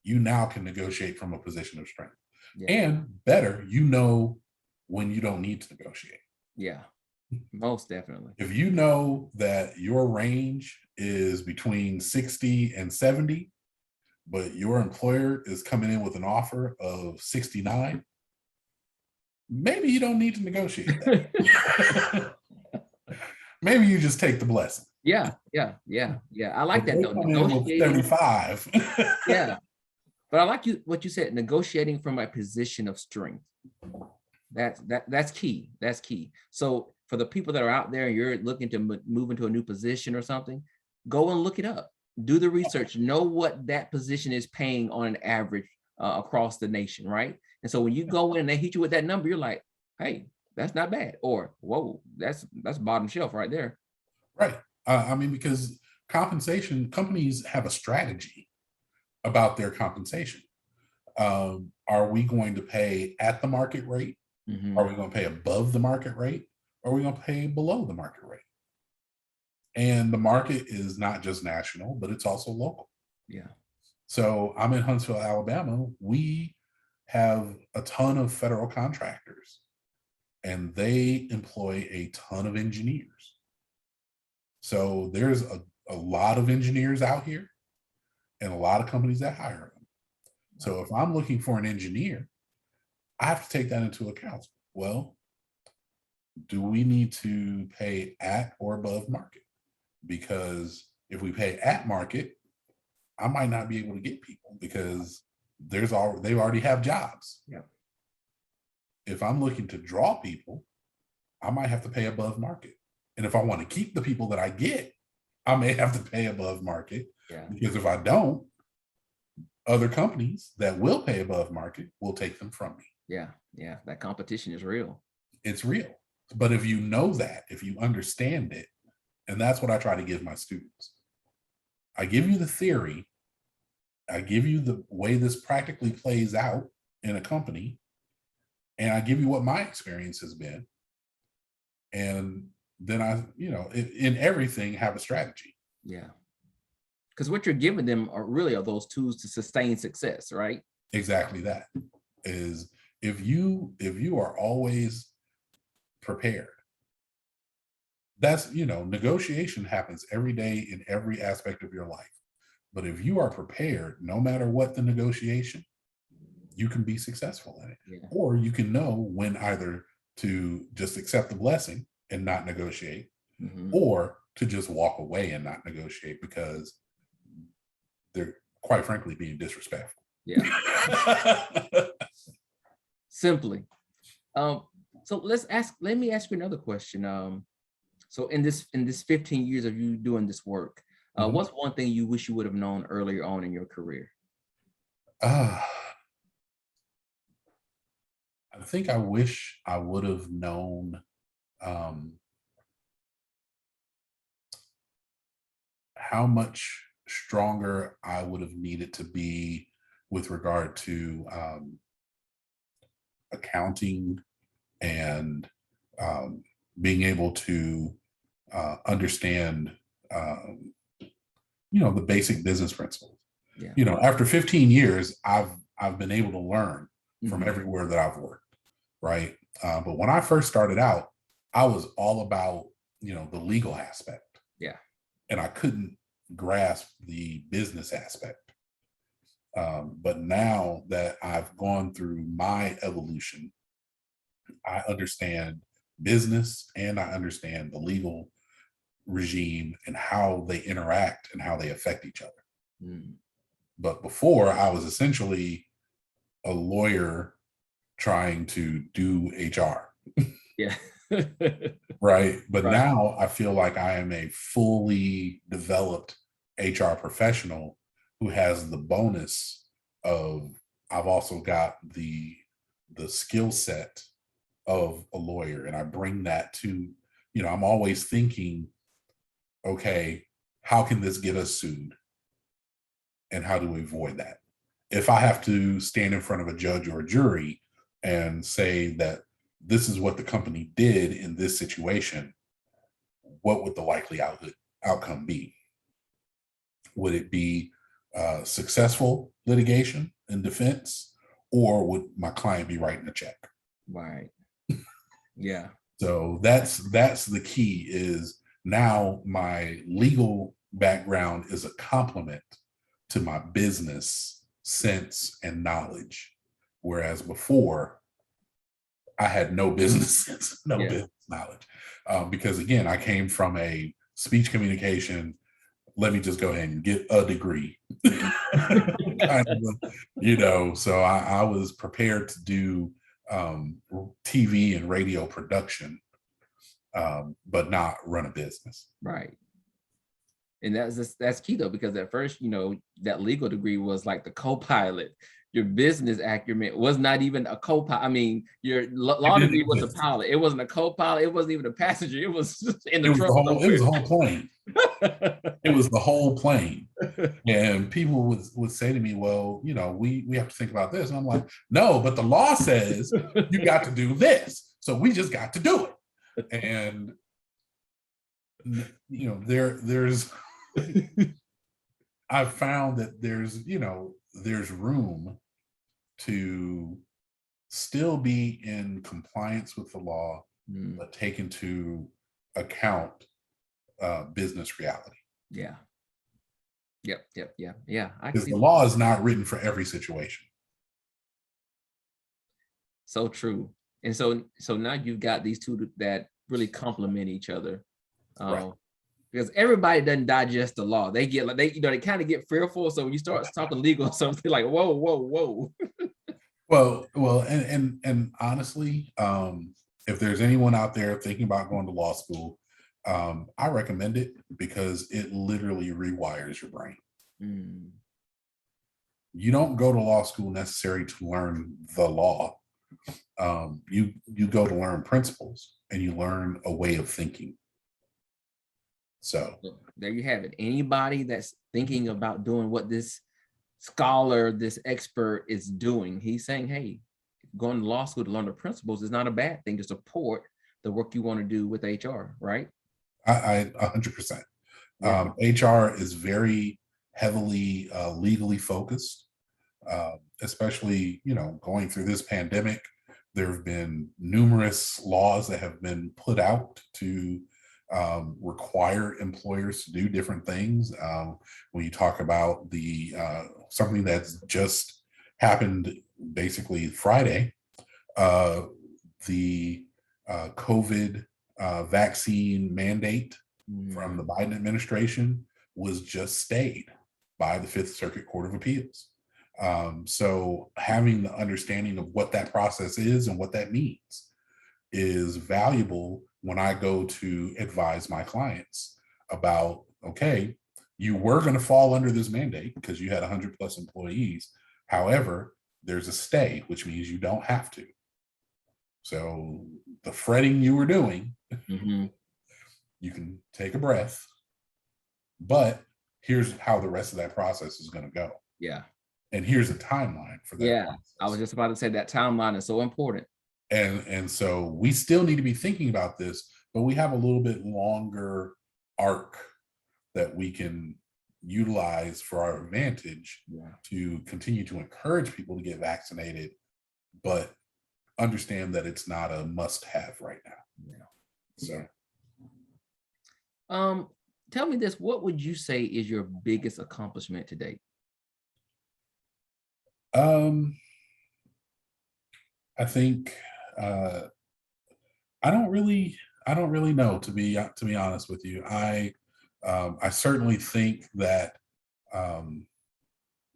you now can negotiate from a position of strength. Yeah. And better, you know when you don't need to negotiate. Yeah, most definitely. If you know that your range is between 60 and 70, but your employer is coming in with an offer of 69, maybe you don't need to negotiate that. Maybe you just take the blessing. Yeah. I like that though. Come in with 75. Yeah. But I like what you said, negotiating from a position of strength. That's key. That's key. So for the people that are out there and you're looking to move into a new position or something, go and look it up. Do the research. Know what that position is paying on an average across the nation, right? And so when you go in and they hit you with that number, you're like, hey, that's not bad. Or, whoa, that's bottom shelf right there. Right. I mean, because compensation, companies have a strategy about their compensation. Are we going to pay at the market rate? Mm-hmm. Are we going to pay above the market rate? Or are we going to pay below the market rate? And the market is not just national, but it's also local. Yeah. So I'm in Huntsville, Alabama. We have a ton of federal contractors, and they employ a ton of engineers. So there's a lot of engineers out here and a lot of companies that hire them. So if I'm looking for an engineer, I have to take that into account. Well, do we need to pay at or above market? Because if we pay at market, I might not be able to get people because they already have jobs. Yeah. If I'm looking to draw people, I might have to pay above market. And if I want to keep the people that I get, I may have to pay above market. Yeah. Because if I don't, other companies that will pay above market will take them from me. Yeah. That competition is real. It's real. But if you know that, if you understand it, and that's what I try to give my students. I give you the theory. I give you the way this practically plays out in a company. And I give you what my experience has been. And then I, in everything, have a strategy. Yeah. Because what you're giving them are those tools to sustain success, right? Exactly that. Is if you are always prepared, that's, negotiation happens every day in every aspect of your life. But if you are prepared, no matter what the negotiation, you can be successful in it. Yeah. Or you can know when either to just accept the blessing and not negotiate, or to just walk away and not negotiate because they're, quite frankly, being disrespectful. Yeah. Simply. So let me ask you another question. So in this 15 years of you doing this work, what's one thing you wish you would have known earlier on in your career? I think I wish I would have known how much stronger I would have needed to be with regard to accounting and being able to understand, the basic business principles. Yeah. After 15 years, I've been able to learn from everywhere that I've worked, right? But when I first started out, I was all about, the legal aspect. Yeah. And I couldn't grasp the business aspect. But now that I've gone through my evolution, I understand business and I understand the legal regime and how they interact and how they affect each other. But before, I was essentially a lawyer trying to do HR. Yeah. Right. But now I feel like I am a fully developed HR professional who has the bonus of I've also got the skill set of a lawyer. And I bring that to, I'm always thinking, okay, how can this get us sued? And how do we avoid that? If I have to stand in front of a judge or a jury and say that this is what the company did in this situation, what would the likely outcome be? Would it be successful litigation and defense, or would my client be writing a check? Right. Yeah. So that's the key. Is now my legal background is a complement to my business sense and knowledge, whereas before I had no business sense, no business knowledge, because again, I came from a speech communication. Let me just go ahead and get a degree, kind of, so I was prepared to do TV and radio production, but not run a business. Right. And that's key though, because at first, that legal degree was like the co-pilot. Your business acumen was not even a co-pilot. I mean, your law degree was a pilot. It wasn't a co-pilot. It wasn't even a passenger. It was just in the truck. It was the whole plane. It was the whole plane. And people would say to me, well, we have to think about this. And I'm like, no, but the law says you got to do this. So we just got to do it. And, there's, I've found that there's room to still be in compliance with the law, but take into account business reality. Yeah. Yep. Yeah. Because the law is not written for every situation. So true. And so now you've got these two that really complement each other. Right. Because everybody doesn't digest the law. They get they kind of get fearful. So when you start talking legal, something like, whoa. Well, and honestly, if there's anyone out there thinking about going to law school, I recommend it because it literally rewires your brain. You don't go to law school necessarily to learn the law. You go to learn principles, and you learn a way of thinking. So there you have it. Anybody that's thinking about doing what this scholar, this expert is doing, he's saying, hey, going to law school to learn the principles is not a bad thing to support the work you want to do with HR, right? I 100%. Yeah. HR is very heavily legally focused, especially, going through this pandemic. There have been numerous laws that have been put out to require employers to do different things. When you talk about the something that's just happened basically Friday, the COVID vaccine mandate from the Biden administration was just stayed by the Fifth Circuit Court of Appeals. So having the understanding of what that process is and what that means is valuable when I go to advise my clients about, okay, you were going to fall under this mandate because you had 100 plus employees. However, there's a stay, which means you don't have to. So the fretting you were doing, you can take a breath, but here's how the rest of that process is going to go. Yeah. And here's a timeline for that process. I was just about to say that timeline is so important. And so we still need to be thinking about this, but we have a little bit longer arc that we can utilize for our advantage to continue to encourage people to get vaccinated, but understand that it's not a must-have right now. So tell me this, what would you say is your biggest accomplishment to date? I think I don't really know, to be honest with you. I certainly think that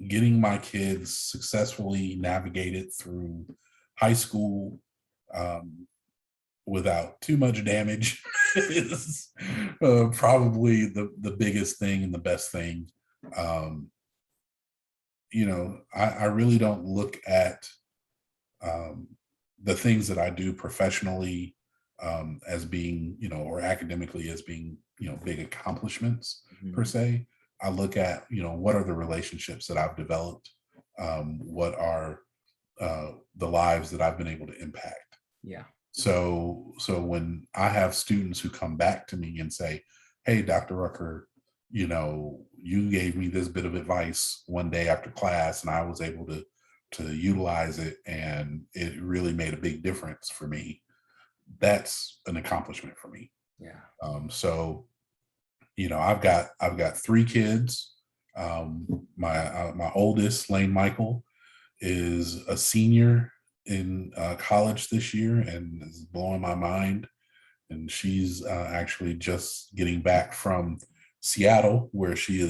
getting my kids successfully navigated through high school without too much damage is probably the biggest thing and the best thing. I really don't look at the things that I do professionally as being, or academically as being, big accomplishments per se. I look at, what are the relationships that I've developed? What are the lives that I've been able to impact? Yeah. So when I have students who come back to me and say, hey, Dr. Rucker, you gave me this bit of advice one day after class, and I was able to utilize it, and it really made a big difference for me. That's an accomplishment for me. Yeah. So, I've got 3 kids. My oldest, Lane Michael, is a senior in college this year and is blowing my mind. And she's actually just getting back from Seattle, where she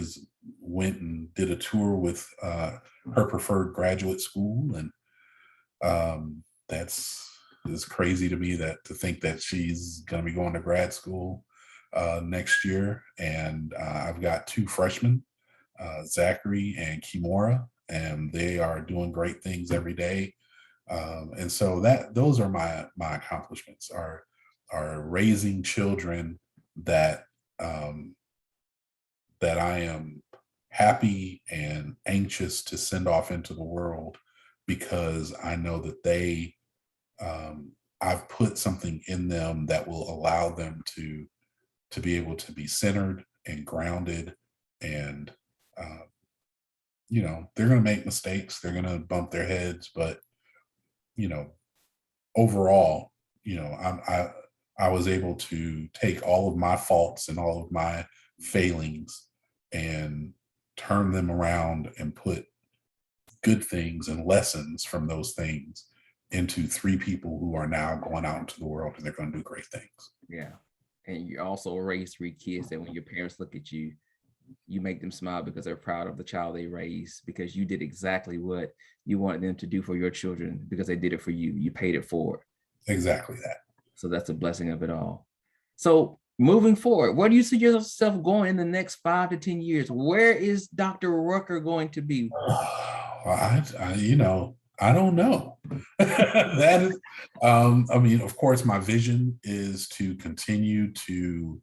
went and did a tour with her preferred graduate school, and it's crazy to me to think that she's going to be going to grad school next year. And I've got 2 freshmen, Zachary and Kimora, and they are doing great things every day. And so those are my accomplishments, are raising children that that I am happy and anxious to send off into the world, because I know that I've put something in them that will allow them to be able to be centered and grounded. And they're going to make mistakes, they're going to bump their heads, but overall, I was able to take all of my faults and all of my failings and turn them around and put good things and lessons from those things into 3 people who are now going out into the world, and they're going to do great things. Yeah. And you also raised 3 kids that when your parents look at you, you make them smile because they're proud of the child they raised, because you did exactly what you wanted them to do for your children, because they did it for you. You paid it forward. Exactly that. So that's a blessing of it all. So moving forward, where do you see yourself going in the next 5 to 10 years? Where is Dr. Rucker going to be? I don't know. That is, of course, my vision is to continue to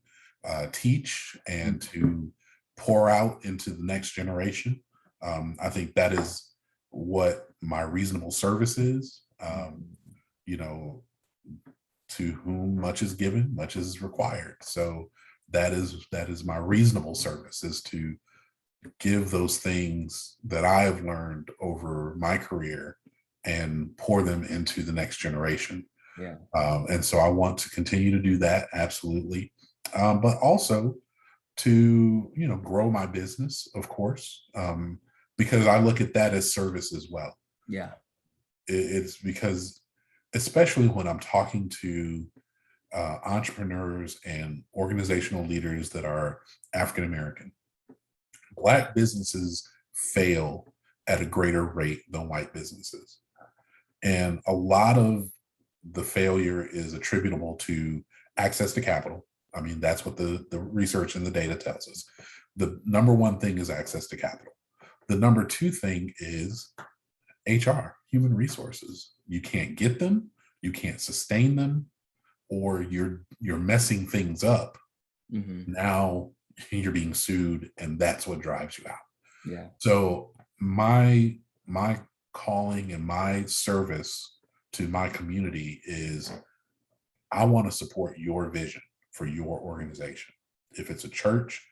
teach and to pour out into the next generation. I think that is what my reasonable service is. To whom much is given, much is required. So that is my reasonable service, is to give those things that I have learned over my career and pour them into the next generation. Yeah. And so I want to continue to do that, absolutely. But also to, grow my business, of course, because I look at that as service as well. Yeah. It's because, especially when I'm talking to entrepreneurs and organizational leaders that are African American, Black businesses fail at a greater rate than white businesses. And a lot of the failure is attributable to access to capital. I mean, that's what the research and the data tells us. The number 1 thing is access to capital. The number 2 thing is HR, human resources. You can't get them, you can't sustain them, or you're messing things up. Mm-hmm. Now you're being sued, and that's what drives you out. Yeah. So my calling and my service to my community is, I want to support your vision for your organization. If it's a church,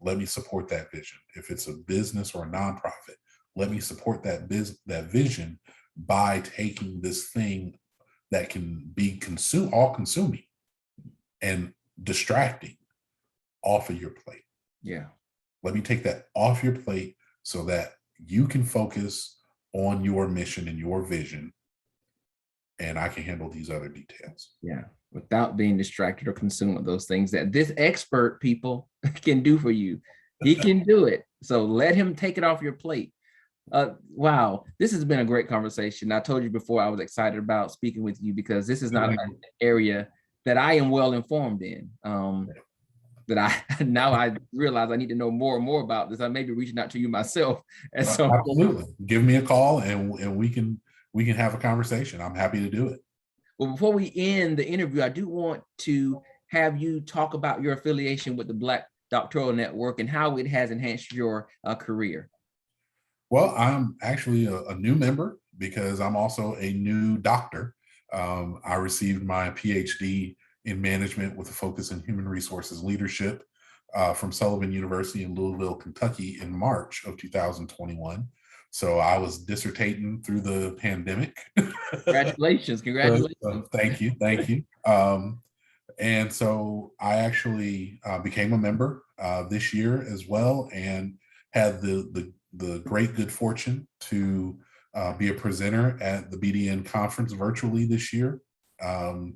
let me support that vision. If it's a business or a nonprofit, let me support that vision by taking this thing that can be all-consuming and distracting off of your plate. Yeah. Let me take that off your plate so that you can focus on your mission and your vision, and I can handle these other details. Yeah. Without being distracted or consumed with those things that this expert people can do for you. He can do it. So let him take it off your plate. Wow, this has been a great conversation. I told you before I was excited about speaking with you, because this is not an area that I am well informed in. That I realize I need to know more and more about this. I may be reaching out to you myself. And so absolutely, give me a call and we can have a conversation. I'm happy to do it. Well, before we end the interview, I do want to have you talk about your affiliation with the Black Doctoral Network and how it has enhanced your career. Well, I'm actually a new member because I'm also a new doctor. I received my PhD in management with a focus in human resources leadership from Sullivan University in Louisville, Kentucky in March of 2021. So I was dissertating through the pandemic. Congratulations. Thank you. Thank you. And so I actually became a member this year as well, and had the great good fortune to be a presenter at the BDN conference virtually this year. And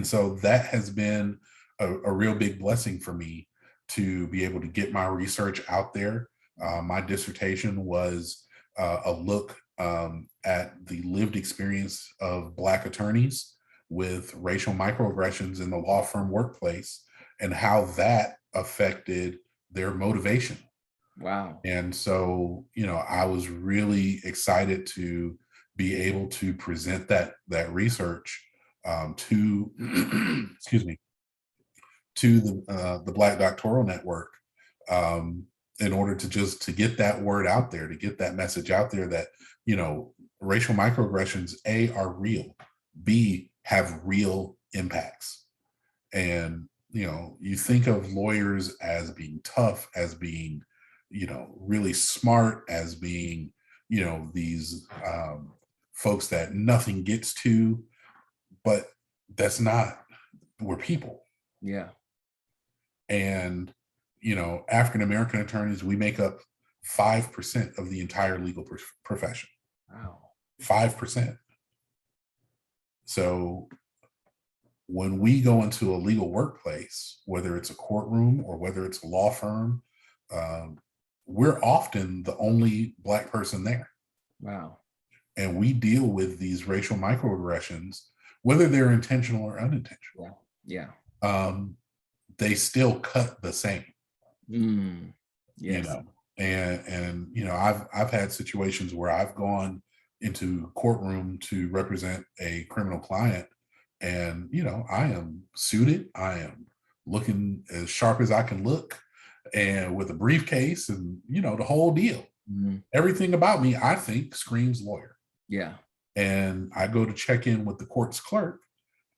so that has been a real big blessing for me to be able to get my research out there. My dissertation was a look at the lived experience of Black attorneys with racial microaggressions in the law firm workplace, and how that affected their motivation. Wow. And so, I was really excited to be able to present that research to, excuse me, to the Black Doctoral Network, in order to get that word out there, to get that message out there that, racial microaggressions, A, are real, B, have real impacts. And, you think of lawyers as being tough, as being, really smart, as being, these folks that nothing gets to, but that's not, we're people. Yeah. And, African-American attorneys, we make up 5% of the entire legal profession. Wow. 5%. So when we go into a legal workplace, whether it's a courtroom or whether it's a law firm, we're often the only Black person there. Wow. And we deal with these racial microaggressions, whether they're intentional or unintentional. Yeah. They still cut the same. Yes. And I've had situations where I've gone into courtroom to represent a criminal client, and I am suited, I am looking as sharp as I can look, and with a briefcase, and the whole deal. Everything about me, I think, screams lawyer. Yeah. And I go to check in with the court's clerk,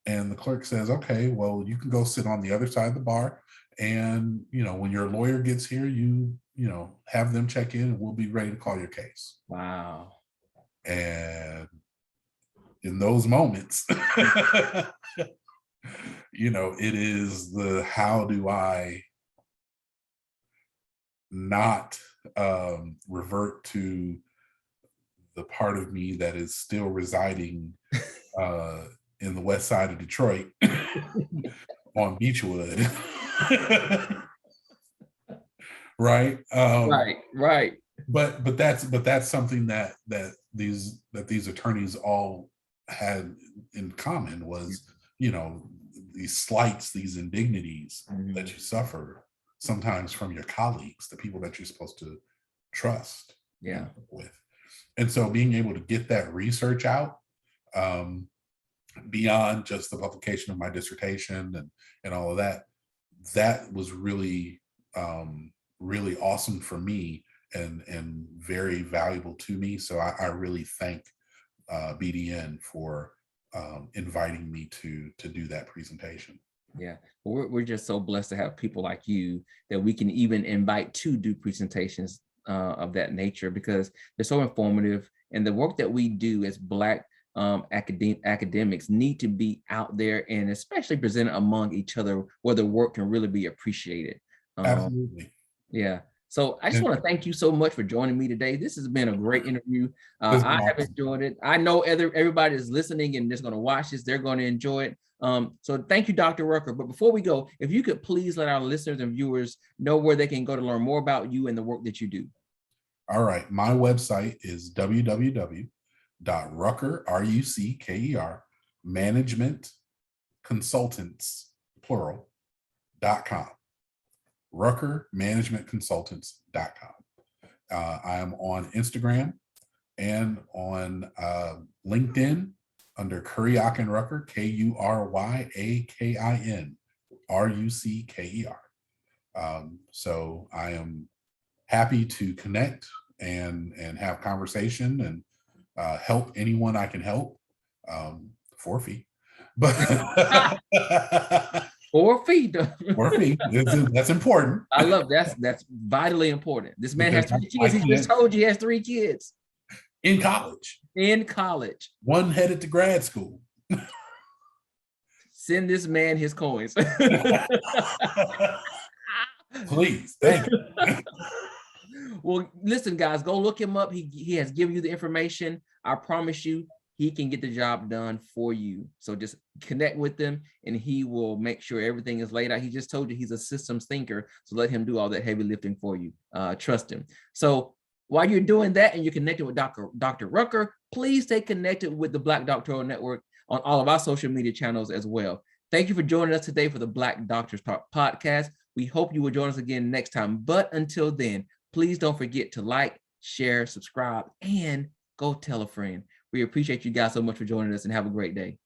and the clerk says, okay, well, you can go sit on the other side of the bar, and when your lawyer gets here, you have them check in, and we'll be ready to call your case. Wow. And in those moments, it is how do I not revert to the part of me that is still residing in the west side of Detroit on Beechwood. Right. Right. But that's something that these attorneys all had in common, was these slights, these indignities that you suffer sometimes from your colleagues, the people that you're supposed to trust with. And so being able to get that research out, beyond just the publication of my dissertation and all of that was really really awesome for me, and very valuable to me. So I really thank BDN for inviting me to do that presentation. Yeah, we're just so blessed to have people like you that we can even invite to do presentations of that nature, because they're so informative, and the work that we do as Black academics need to be out there, and especially presented among each other, where the work can really be appreciated. Absolutely. Yeah. So I just want to thank you so much for joining me today. This has been a great interview. I have enjoyed it. I know everybody is listening and is going to watch this. They're going to enjoy it. So thank you, Dr. Rucker. But before we go, if you could please let our listeners and viewers know where they can go to learn more about you and the work that you do. All right. My website is www.rucker, RUCKER, management consultants, plural.com. RuckerManagementConsultants.com. I am on Instagram and on LinkedIn under Kuryakin Rucker, KURYAKIN RUCKER. So I am happy to connect and have conversation and help anyone I can help, for a fee. But or feed them. or feed. That's important. I love that's vitally important. This man has Because 3 kids. He just told you he has 3 kids in college. in college. One headed to grad school. Send this man his coins. Please, thank you. Well, listen, guys, go look him up. He has given you the information. I promise you, he can get the job done for you. So just connect with him and he will make sure everything is laid out. He just told you he's a systems thinker. So let him do all that heavy lifting for you. Trust him. So while you're doing that and you're connected with Dr. Rucker, please stay connected with the Black Doctoral Network on all of our social media channels as well. Thank you for joining us today for the Black Doctors Talk podcast. We hope you will join us again next time. But until then, please don't forget to like, share, subscribe, and go tell a friend. We appreciate you guys so much for joining us and have a great day.